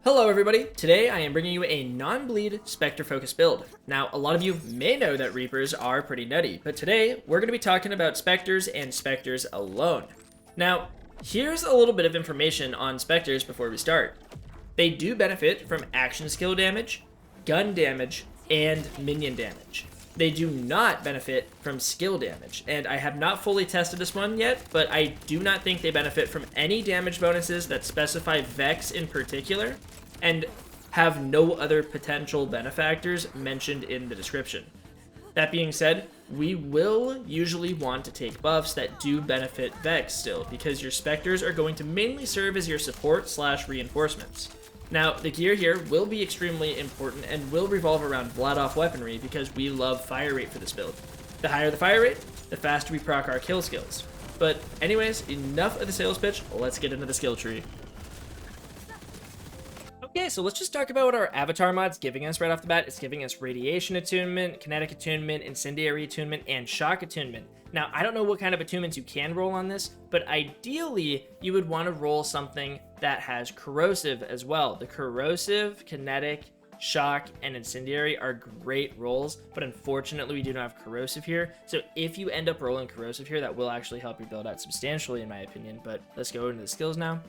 Hello everybody, today I am bringing you a non-bleed Specter focused build. Now, a lot of you may know that Reapers are pretty nutty, but today we're going to be talking about Specters and Specters alone. Now, here's a little bit of information on Specters before we start. They do benefit from action skill damage, gun damage, and minion damage. They do not benefit from skill damage, and I have not fully tested this one yet, but I do not think they benefit from any damage bonuses that specify Vex in particular, and have no other potential benefactors mentioned in the description. That being said, we will usually want to take buffs that do benefit Vex still, because your Specters are going to mainly serve as your support / reinforcements. Now, the gear here will be extremely important and will revolve around Vladoff weaponry because we love fire rate for this build. The higher the fire rate, the faster we proc our kill skills. But anyways, enough of the sales pitch, let's get into the skill tree. Okay, so let's just talk about what our avatar mod's giving us right off the bat. It's giving us radiation attunement, kinetic attunement, incendiary attunement, and shock attunement. Now, I don't know what kind of attunements you can roll on this, but ideally, you would want to roll something that has corrosive as well. The corrosive, kinetic, shock, and incendiary are great rolls, but unfortunately, we do not have corrosive here. So if you end up rolling corrosive here, that will actually help your build out substantially, in my opinion. But let's go into the skills now.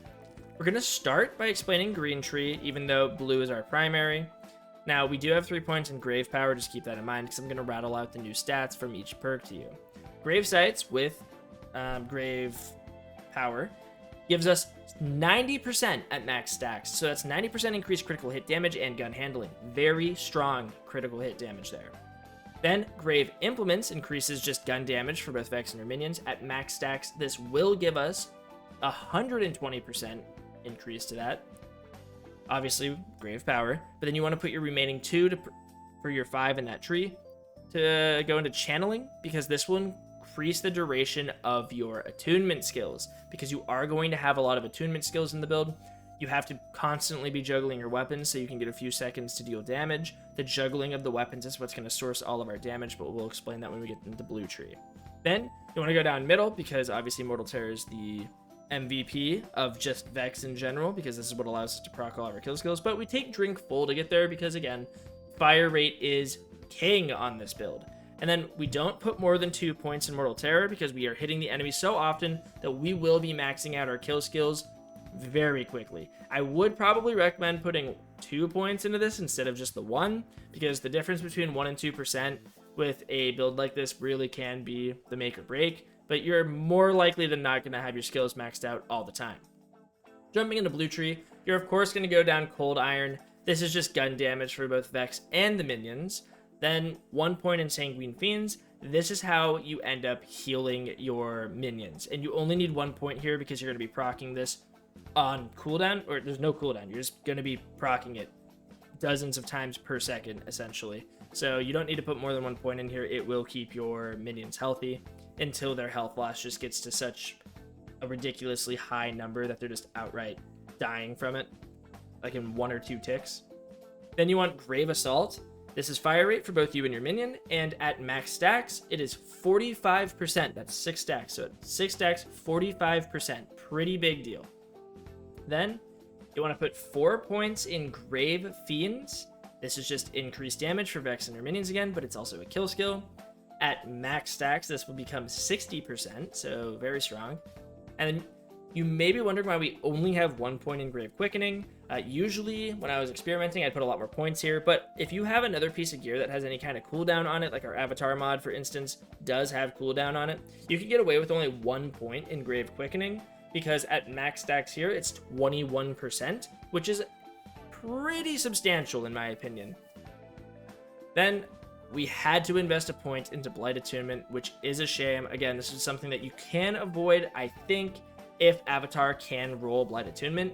We're going to start by explaining green tree, even though blue is our primary. Now, we do have 3 points in grave power, just keep that in mind, because I'm going to rattle out the new stats from each perk to you. Grave sights with grave power gives us 90% at max stacks, so that's 90% increased critical hit damage and gun handling. Very strong critical hit damage there. Then, grave implements increases just gun damage for both Vex and your minions. At max stacks, this will give us 120% increase to that. Obviously, grave power, but then you want to put your remaining 2 for your 5 in that tree to go into channeling, because this will increase the duration of your attunement skills, because you are going to have a lot of attunement skills in the build. You have to constantly be juggling your weapons so you can get a few seconds to deal damage. The juggling of the weapons is what's going to source all of our damage, but we'll explain that when we get into the blue tree. Then you want to go down middle, because obviously Mortal Terror is the MVP of just Vex in general, because this is what allows us to proc all of our kill skills. But we take drink full to get there, because again, fire rate is king on this build. And then we don't put more than 2 points in Mortal Terror, because we are hitting the enemy so often that we will be maxing out our kill skills very quickly. I would probably recommend putting 2 points into this instead of just the 1, because the difference between 1 and 2% with a build like this really can be the make or break, but you're more likely than not going to have your skills maxed out all the time. Jumping into blue tree, you're of course going to go down cold iron. This is just gun damage for both Vex and the minions. Then 1 point in Sanguine Fiends. This is how you end up healing your minions. And you only need 1 point here because you're going to be proccing this on cooldown, or there's no cooldown. You're just going to be proccing it dozens of times per second, essentially. So you don't need to put more than 1 point in here. It will keep your minions healthy until their health loss just gets to such a ridiculously high number that they're just outright dying from it, like in 1 or 2 ticks. Then you want Grave Assault. This is fire rate for both you and your minion, and at max stacks, it is 45%. That's 6 stacks. So at 6 stacks, 45%. Pretty big deal. Then you want to put 4 points in Grave Fiends. This is just increased damage for Vex and your minions again, but it's also a kill skill. At max stacks, this will become 60%, so very strong. And then you may be wondering why we only have 1 point in Grave Quickening. Usually, when I was experimenting, I'd put a lot more points here, but if you have another piece of gear that has any kind of cooldown on it, like our Avatar mod, for instance, does have cooldown on it, you can get away with only 1 point in Grave Quickening, because at max stacks here, it's 21%, which is pretty substantial in my opinion. Then we had to invest a point into Blight Attunement, which is a shame. Again, this is something that you can avoid, I think, if Avatar can roll Blight Attunement.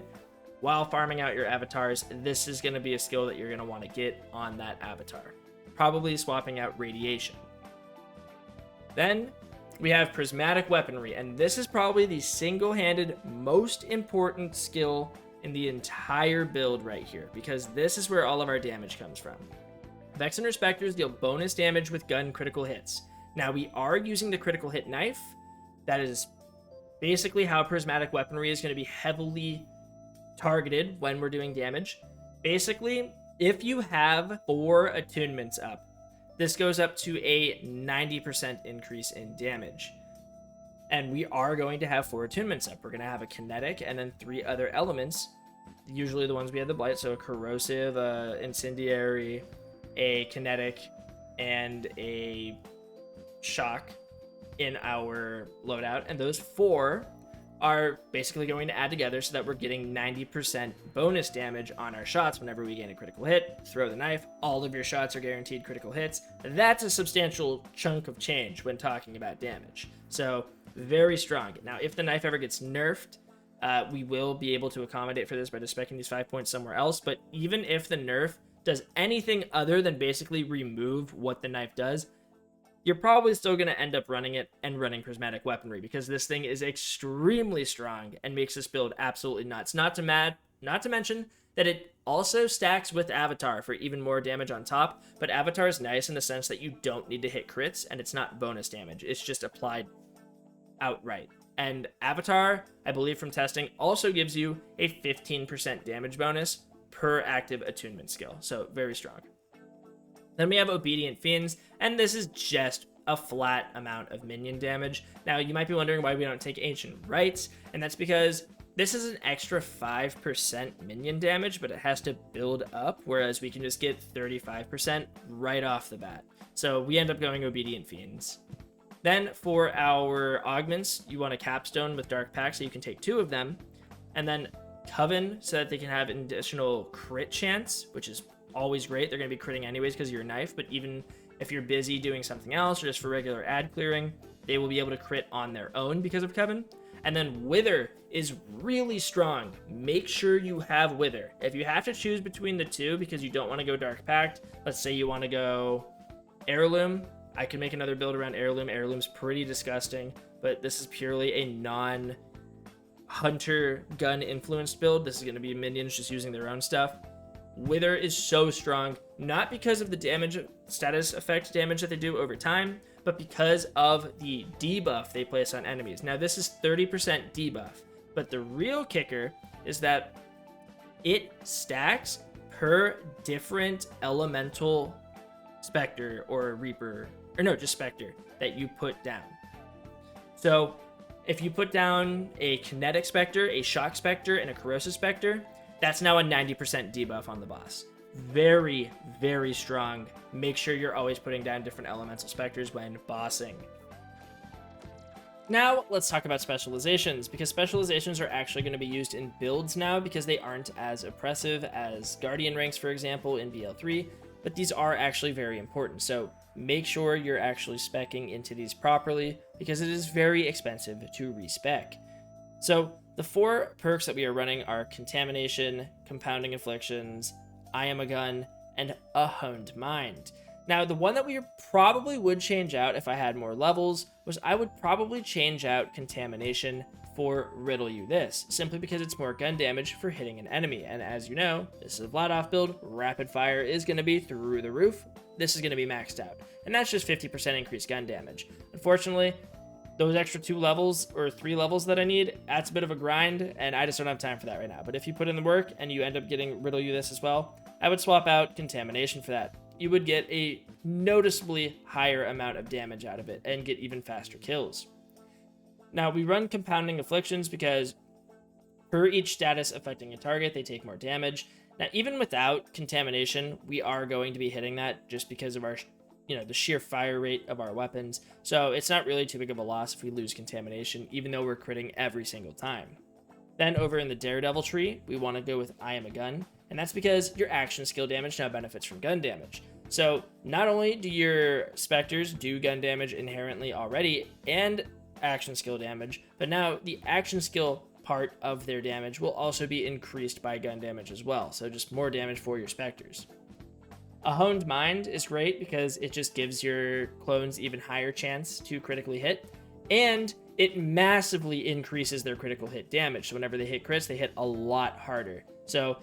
While farming out your avatars, this is going to be a skill that you're going to want to get on that avatar. Probably swapping out Radiation. Then we have Prismatic Weaponry, and this is probably the single-handed most important skill in the entire build right here, because this is where all of our damage comes from. Vex and her Specters deal bonus damage with gun critical hits. Now, we are using the critical hit knife. That is basically how Prismatic Weaponry is going to be heavily targeted when we're doing damage. Basically, if you have 4 attunements up, this goes up to a 90% increase in damage. And we are going to have 4 attunements up. We're going to have a kinetic and then 3 other elements, usually the ones we have the blight, so a corrosive, incendiary, a kinetic, and a shock in our loadout. And those 4 are basically going to add together so that we're getting 90% bonus damage on our shots whenever we gain a critical hit. Throw the knife, all of your shots are guaranteed critical hits. That's a substantial chunk of change when talking about damage. So very strong. Now, if the knife ever gets nerfed, we will be able to accommodate for this by just specing these 5 points somewhere else. But even if the nerf does anything other than basically remove what the knife does, you're probably still going to end up running it and running prismatic weaponry, because this thing is extremely strong and makes this build absolutely nuts. Not to mention that it also stacks with Avatar for even more damage on top, but Avatar is nice in the sense that you don't need to hit crits and it's not bonus damage. It's just applied outright. And Avatar, I believe from testing, also gives you a 15% damage bonus per active attunement skill. So very strong. Then we have Obedient Fiends, and this is just a flat amount of minion damage. Now, you might be wondering why we don't take Ancient Rites, and that's because this is an extra 5% minion damage, but it has to build up, whereas we can just get 35% right off the bat. So we end up going Obedient Fiends. Then for our augments, you want a Capstone with Dark Pact, so you can take 2 of them, and then Coven, so that they can have an additional crit chance, which is always great. They're going to be critting anyways because of your knife, but even if you're busy doing something else or just for regular ad clearing, they will be able to crit on their own because of Coven. And then Wither is really strong. Make sure you have Wither. If you have to choose between the 2 because you don't want to go Dark Pact, let's say you want to go Heirloom, I can make another build around Heirloom. Heirloom's pretty disgusting, but this is purely a non-hunter gun influenced build. This is going to be minions just using their own stuff. Wither is so strong, not because of the damage status effect damage that they do over time, but because of the debuff they place on enemies. Now, this is 30% debuff, but the real kicker is that it stacks per different elemental Specter or Reaper, or no, just Specter, that you put down. So if you put down a Kinetic Specter, a Shock Specter, and a Corrosive Specter, that's now a 90% debuff on the boss. Very, very strong. Make sure you're always putting down different elemental specters when bossing. Now, let's talk about specializations, because specializations are actually going to be used in builds now because they aren't as oppressive as Guardian ranks, for example, in BL3, but these are actually very important. So make sure you're actually speccing into these properly because it is very expensive to respec. So the 4 perks that we are running are Contamination, Compounding Afflictions, I Am a Gun, and A Honed Mind. Now, the one that we probably would change out if I had more levels was I would probably change out Contamination for Riddle You This, simply because it's more gun damage for hitting an enemy. And as you know, this is a Vladoff build, rapid fire is going to be through the roof. This is going to be maxed out, and that's just 50% increased gun damage. Unfortunately, those extra 2 levels or 3 levels that I need, that's a bit of a grind, and I just don't have time for that right now. But if you put in the work and you end up getting Riddle You This as well, I would swap out Contamination for that. You would get a noticeably higher amount of damage out of it and get even faster kills. Now, we run Compounding Afflictions because per each status affecting a target, they take more damage. Now, even without Contamination, we are going to be hitting that just because of our the sheer fire rate of our weapons. So it's not really too big of a loss if we lose Contamination, even though we're critting every single time. Then over in the Daredevil tree, we want to go with I Am a Gun, and that's because your action skill damage now benefits from gun damage. So not only do your Specters do gun damage inherently already and action skill damage, but now the action skill part of their damage will also be increased by gun damage as well. So just more damage for your Specters. A Honed Mind is great because it just gives your clones even higher chance to critically hit, and it massively increases their critical hit damage. So whenever they hit crits, they hit a lot harder. So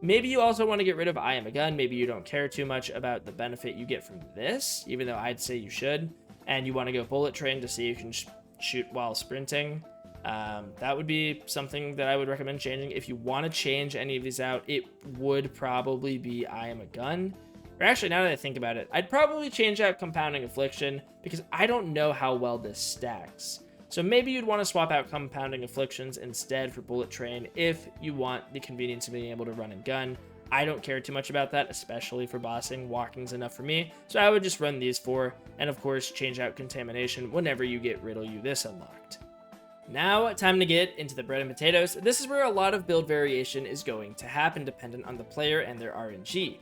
maybe you also want to get rid of I Am a Gun. Maybe you don't care too much about the benefit you get from this, even though I'd say you should, and you want to go Bullet Train to see if you can shoot while sprinting. That would be something that I would recommend changing. If you want to change any of these out, it would probably be I Am a Gun. Or actually, now that I think about it, I'd probably change out Compounding Affliction because I don't know how well this stacks. So maybe you'd want to swap out Compounding Afflictions instead for Bullet Train if you want the convenience of being able to run and gun. I don't care too much about that, especially for bossing. Walking's enough for me, so I would just run these four, and of course change out Contamination whenever you get Riddle You This unlocked. Now, time to get into the bread and potatoes. This is where a lot of build variation is going to happen dependent on the player and their RNG.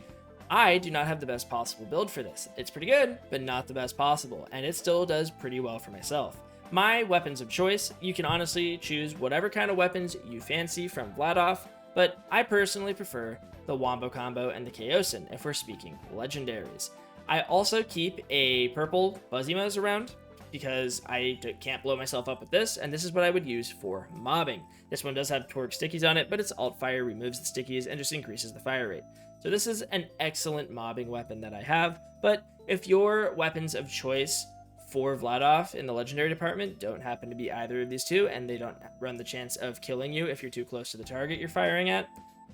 I do not have the best possible build for this. It's pretty good, but not the best possible, and it still does pretty well for myself. My weapons of choice, you can honestly choose whatever kind of weapons you fancy from Vladoff, but I personally prefer the Wombo Combo and the Chaosin if we're speaking legendaries. I also keep a purple Buzzymos around because I can't blow myself up with this, and this is what I would use for mobbing. This one does have Torque stickies on it, but its alt fire removes the stickies and just increases the fire rate. So this is an excellent mobbing weapon that I have, but if your weapons of choice for Vladoff in the legendary department don't happen to be either of these two, and they don't run the chance of killing you if you're too close to the target you're firing at,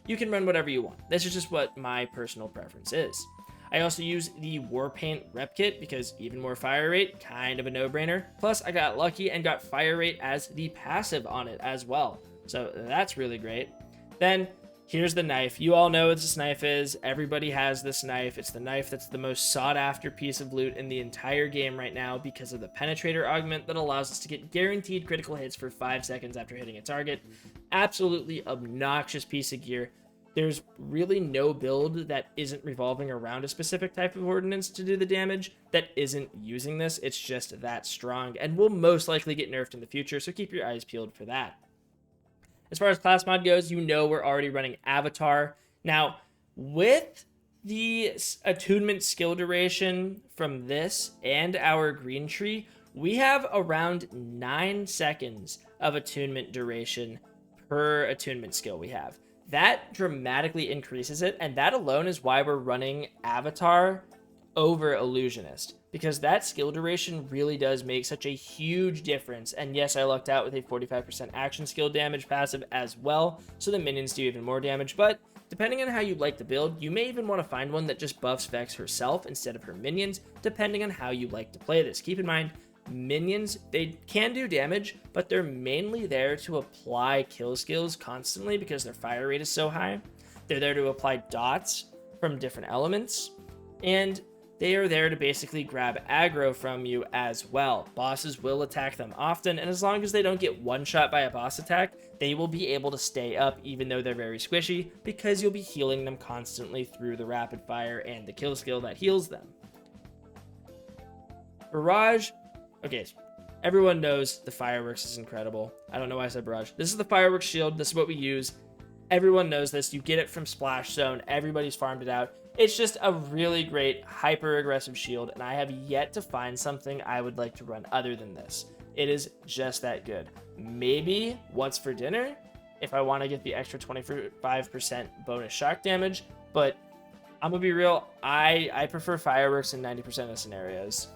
you can run whatever you want. This is just what my personal preference is. I also use the Warpaint Rep Kit because even more fire rate, kind of a no-brainer. Plus, I got lucky and got fire rate as the passive on it as well. So that's really great. Then, here's the knife. You all know what this knife is. Everybody has this knife. It's the knife that's the most sought-after piece of loot in the entire game right now because of the Penetrator augment that allows us to get guaranteed critical hits for 5 seconds after hitting a target. Absolutely obnoxious piece of gear. There's really no build that isn't revolving around a specific type of ordnance to do the damage that isn't using this. It's just that strong and will most likely get nerfed in the future, so keep your eyes peeled for that. As far as class mod goes, you know we're already running Avatar. Now, with the attunement skill duration from this and our green tree, we have around 9 seconds of attunement duration per attunement skill we have. That dramatically increases it, and that alone is why we're running Avatar over Illusionist, because that skill duration really does make such a huge difference. And yes, I lucked out with a 45% action skill damage passive as well, so the minions do even more damage, but depending on how you like the build, you may even want to find one that just buffs Vex herself instead of her minions, depending on how you like to play this. Keep in mind, minions, they can do damage, but they're mainly there to apply kill skills constantly because their fire rate is so high. They're there to apply dots from different elements, and they are there to basically grab aggro from you as well. Bosses will attack them often, and as long as they don't get one shot by a boss attack, they will be able to stay up even though they're very squishy because you'll be healing them constantly through the rapid fire and the kill skill that heals them. Barrage. Okay, so everyone knows the fireworks is incredible. I don't know why I said barrage. This is the fireworks shield. This is what we use. Everyone knows this. You get it from Splash Zone. Everybody's farmed it out. It's just a really great hyper-aggressive shield, and I have yet to find something I would like to run other than this. It is just that good. Maybe once for dinner, if I want to get the extra 25% bonus shock damage, but I'm going to be real, I prefer fireworks in 90% of scenarios.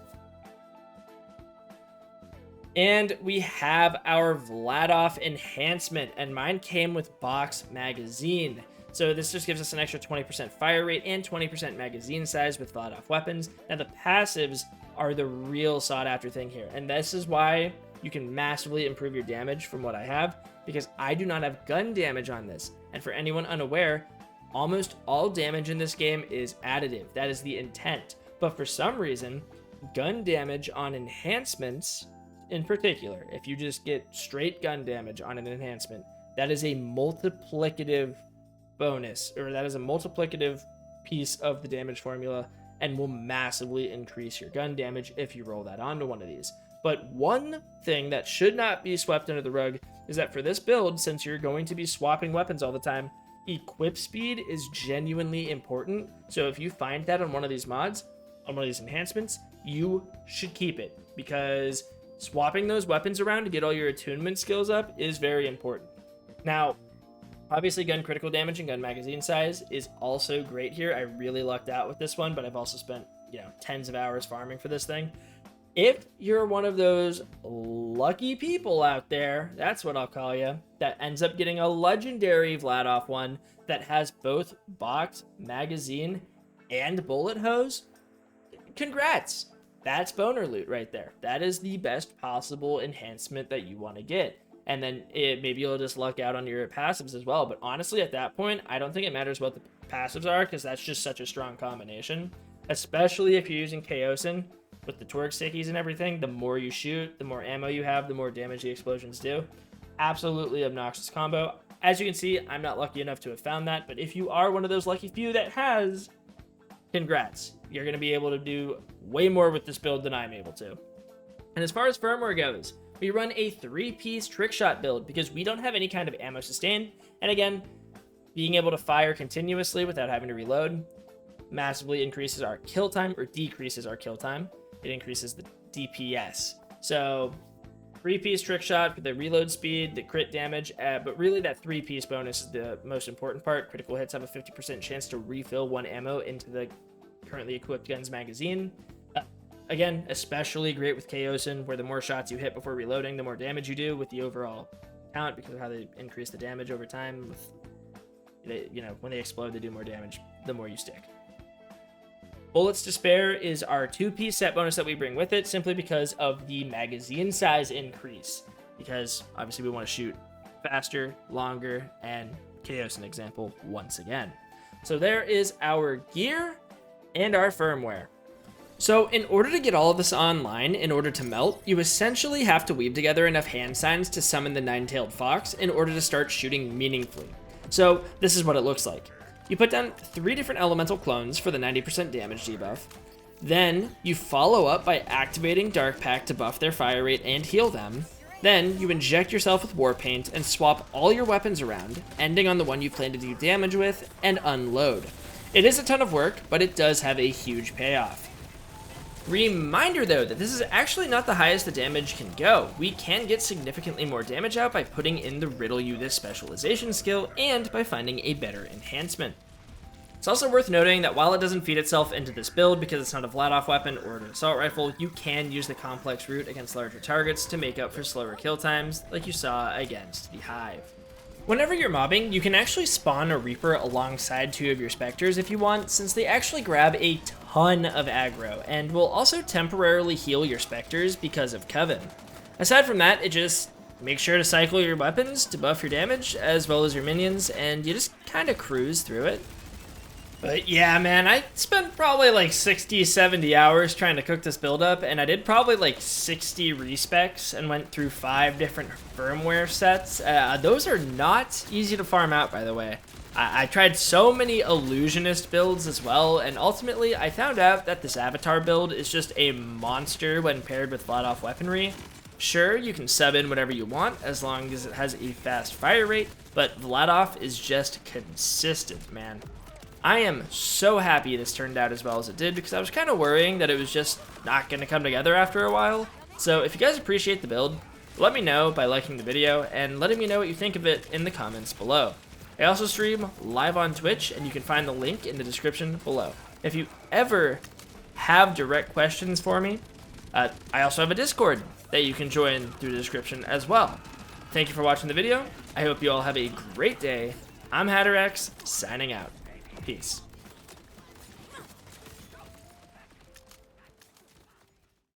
And we have our Vladoff enhancement, and mine came with box magazine. So this just gives us an extra 20% fire rate and 20% magazine size with Vladoff weapons. Now the passives are the real sought after thing here, and this is why you can massively improve your damage from what I have, because I do not have gun damage on this. And for anyone unaware, almost all damage in this game is additive. That is the intent. But for some reason, gun damage on enhancements in particular, if you just get straight gun damage on an enhancement, that is a multiplicative bonus, or that is a multiplicative piece of the damage formula and will massively increase your gun damage if you roll that onto one of these. But one thing that should not be swept under the rug is that for this build, since you're going to be swapping weapons all the time, equip speed is genuinely important. So if you find that on one of these mods, on one of these enhancements, you should keep it, because swapping those weapons around to get all your attunement skills up is very important. Now, obviously gun critical damage and gun magazine size is also great here. I really lucked out with this one, but I've also spent, tens of hours farming for this thing. If you're one of those lucky people out there, that's what I'll call you, that ends up getting a legendary Vladoff one that has both box, magazine, and bullet hose, congrats. That's boner loot right there. That is the best possible enhancement that you want to get. And then maybe you'll just luck out on your passives as well. But honestly, at that point, I don't think it matters what the passives are, because that's just such a strong combination. Especially if you're using Chaosin with the torque stickies and everything. The more you shoot, the more ammo you have, the more damage the explosions do. Absolutely obnoxious combo. As you can see, I'm not lucky enough to have found that. But if you are one of those lucky few that has, congrats. You're going to be able to do way more with this build than I'm able to. And as far as firmware goes, we run a 3-piece trick shot build because we don't have any kind of ammo sustain. And again, being able to fire continuously without having to reload massively increases our kill time, or decreases our kill time. It increases the DPS. So 3-piece trick shot for the reload speed, the crit damage, but really that 3-piece bonus is the most important part. Critical hits have a 50% chance to refill 1 ammo into the currently equipped gun's magazine. Again, especially great with Chaosin, where the more shots you hit before reloading, the more damage you do with the overall count, because of how they increase the damage over time. When they explode, they do more damage the more you stick. Bullets to Spare is our 2-piece set bonus that we bring with it, simply because of the magazine size increase. Because obviously we want to shoot faster, longer, and Chaosin example once again. So there is our gear and our firmware. So in order to get all of this online, in order to melt, you essentially have to weave together enough hand signs to summon the 9-tailed fox in order to start shooting meaningfully. So this is what it looks like. You put down 3 different elemental clones for the 90% damage debuff. Then you follow up by activating Dark Pact to buff their fire rate and heal them. Then you inject yourself with war paint and swap all your weapons around, ending on the one you plan to do damage with, and unload. It is a ton of work, but it does have a huge payoff. Reminder though, that this is actually not the highest the damage can go. We can get significantly more damage out by putting in the Riddle You This Specialization skill, and by finding a better enhancement. It's also worth noting that while it doesn't feed itself into this build because it's not a Vladoff weapon or an assault rifle, you can use the complex route against larger targets to make up for slower kill times, like you saw against the Hive. Whenever you're mobbing, you can actually spawn a Reaper alongside 2 of your Specters if you want, since they actually grab a ton of aggro, and will also temporarily heal your Specters because of Coven. Aside from that, it just makes sure to cycle your weapons to buff your damage, as well as your minions, and you just kind of cruise through it. But yeah, man, I spent probably like 60, 70 hours trying to cook this build up, and I did probably like 60 respecs and went through 5 different firmware sets. Those are not easy to farm out, by the way. I tried so many illusionist builds as well, and ultimately I found out that this avatar build is just a monster when paired with Vladoff weaponry. Sure, you can sub in whatever you want as long as it has a fast fire rate, but Vladoff is just consistent, man. I am so happy this turned out as well as it did, because I was kind of worrying that it was just not going to come together after a while. So if you guys appreciate the build, let me know by liking the video and letting me know what you think of it in the comments below. I also stream live on Twitch, and you can find the link in the description below. If you ever have direct questions for me, I also have a Discord that you can join through the description as well. Thank you for watching the video. I hope you all have a great day. I'm Haderaxe, signing out. Peace.